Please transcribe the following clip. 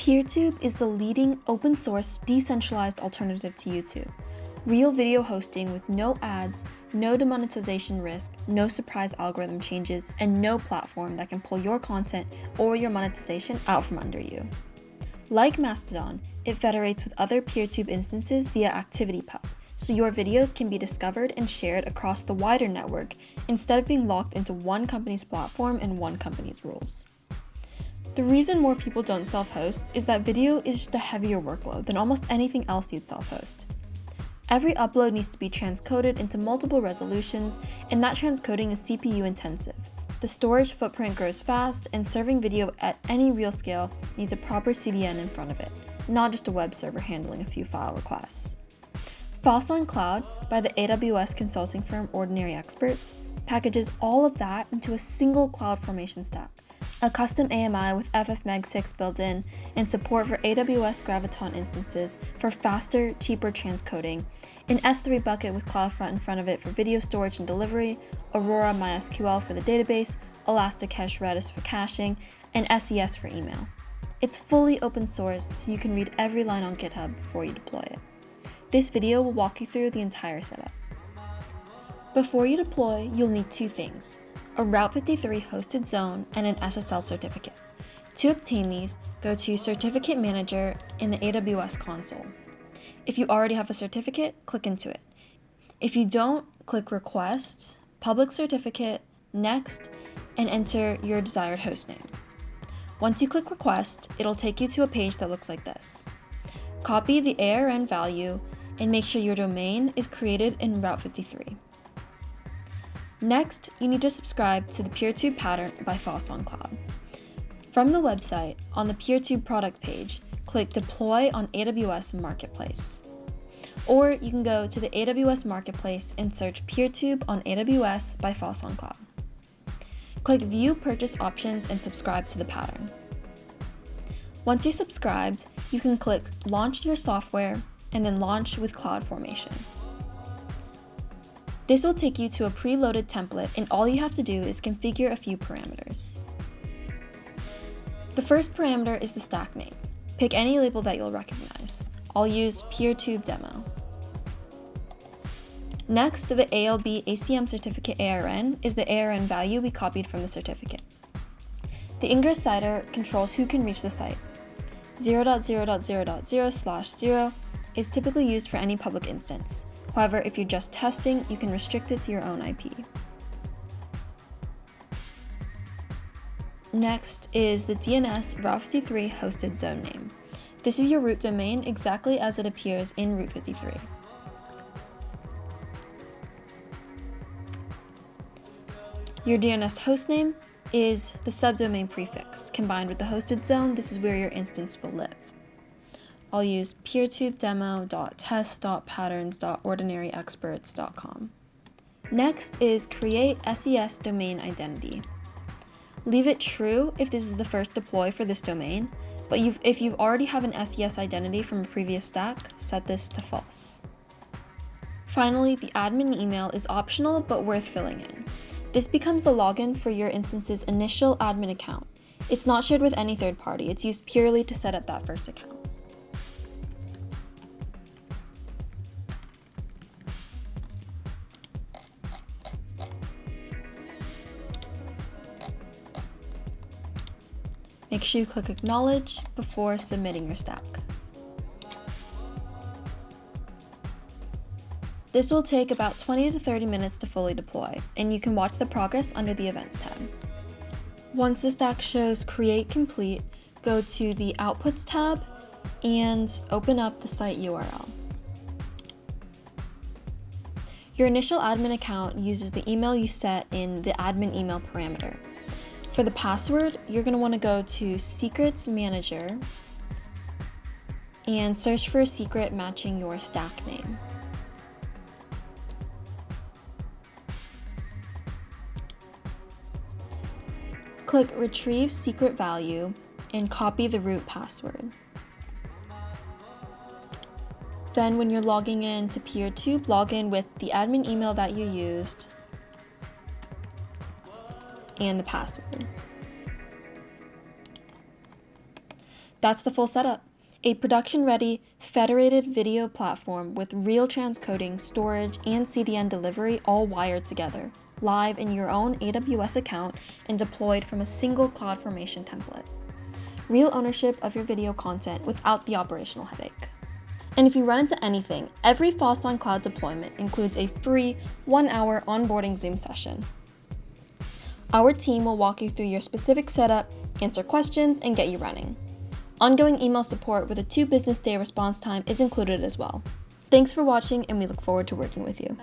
Peertube is the leading open-source, decentralized alternative to YouTube. Real video hosting with no ads, no demonetization risk, no surprise algorithm changes, and no platform that can pull your content or your monetization out from under you. Like Mastodon, it federates with other Peertube instances via ActivityPub, so your videos can be discovered and shared across the wider network instead of being locked into one company's platform and one company's rules. The reason more people don't self-host is that video is just a heavier workload than almost anything else you'd self-host. Every upload needs to be transcoded into multiple resolutions, and that transcoding is CPU intensive. The storage footprint grows fast, and serving video at any real scale needs a proper CDN in front of it, not just a web server handling a few file requests. FOSSonCloud, by the AWS consulting firm Ordinary Experts, packages all of that into a single CloudFormation stack. A custom AMI with FFmpeg 6 built in, and support for AWS Graviton instances for faster, cheaper transcoding, an S3 bucket with CloudFront in front of it for video storage and delivery, Aurora MySQL for the database, Elasticache Redis for caching, and SES for email. It's fully open source, so you can read every line on GitHub before you deploy it. This video will walk you through the entire setup. Before you deploy, you'll need two things: a Route 53 hosted zone and an SSL certificate. To obtain these, go to Certificate Manager in the AWS console. If you already have a certificate, click into it. If you don't, click Request, Public Certificate, Next, and enter your desired hostname. Once you click Request, it'll take you to a page that looks like this. Copy the ARN value and make sure your domain is created in Route 53. Next, you need to subscribe to the Peertube pattern by FOSSonCloud. From the website, on the Peertube product page, click Deploy on AWS Marketplace. Or you can go to the AWS Marketplace and search Peertube on AWS by FOSSonCloud. Click View Purchase Options and subscribe to the pattern. Once you're subscribed, you can click Launch Your Software and then Launch with CloudFormation. This will take you to a preloaded template, and all you have to do is configure a few parameters. The first parameter is the stack name. Pick any label that you'll recognize. I'll use Peertube Demo. Next, the ALB ACM certificate ARN is the ARN value we copied from the certificate. The ingress CIDR controls who can reach the site. 0.0.0.0/0 is typically used for any public instance. However, if you're just testing, you can restrict it to your own IP. Next is the DNS Route 53 hosted zone name. This is your root domain exactly as it appears in Route 53. Your DNS hostname is the subdomain prefix. Combined with the hosted zone, this is where your instance will live. I'll use peertubedemo.test.patterns.ordinaryexperts.com. Next is create SES domain identity. Leave it true if this is the first deploy for this domain, but if you already have an SES identity from a previous stack, set this to false. Finally, the admin email is optional but worth filling in. This becomes the login for your instance's initial admin account. It's not shared with any third party, it's used purely to set up that first account. Make sure you click Acknowledge before submitting your stack. This will take about 20 to 30 minutes to fully deploy, and you can watch the progress under the Events tab. Once the stack shows Create Complete, go to the Outputs tab and open up the site URL. Your initial admin account uses the email you set in the admin email parameter. For the password, you're going to want to go to Secrets Manager and search for a secret matching your stack name. Click Retrieve Secret Value and copy the root password. Then when you're logging in to Peertube, log in with the admin email that you used and the password. That's the full setup. A production-ready, federated video platform with real transcoding, storage, and CDN delivery all wired together, live in your own AWS account and deployed from a single CloudFormation template. Real ownership of your video content without the operational headache. And if you run into anything, every FOSSonCloud deployment includes a free 1-hour onboarding Zoom session. Our team will walk you through your specific setup, answer questions, and get you running. Ongoing email support with a 2-business day response time is included as well. Thanks for watching, and we look forward to working with you.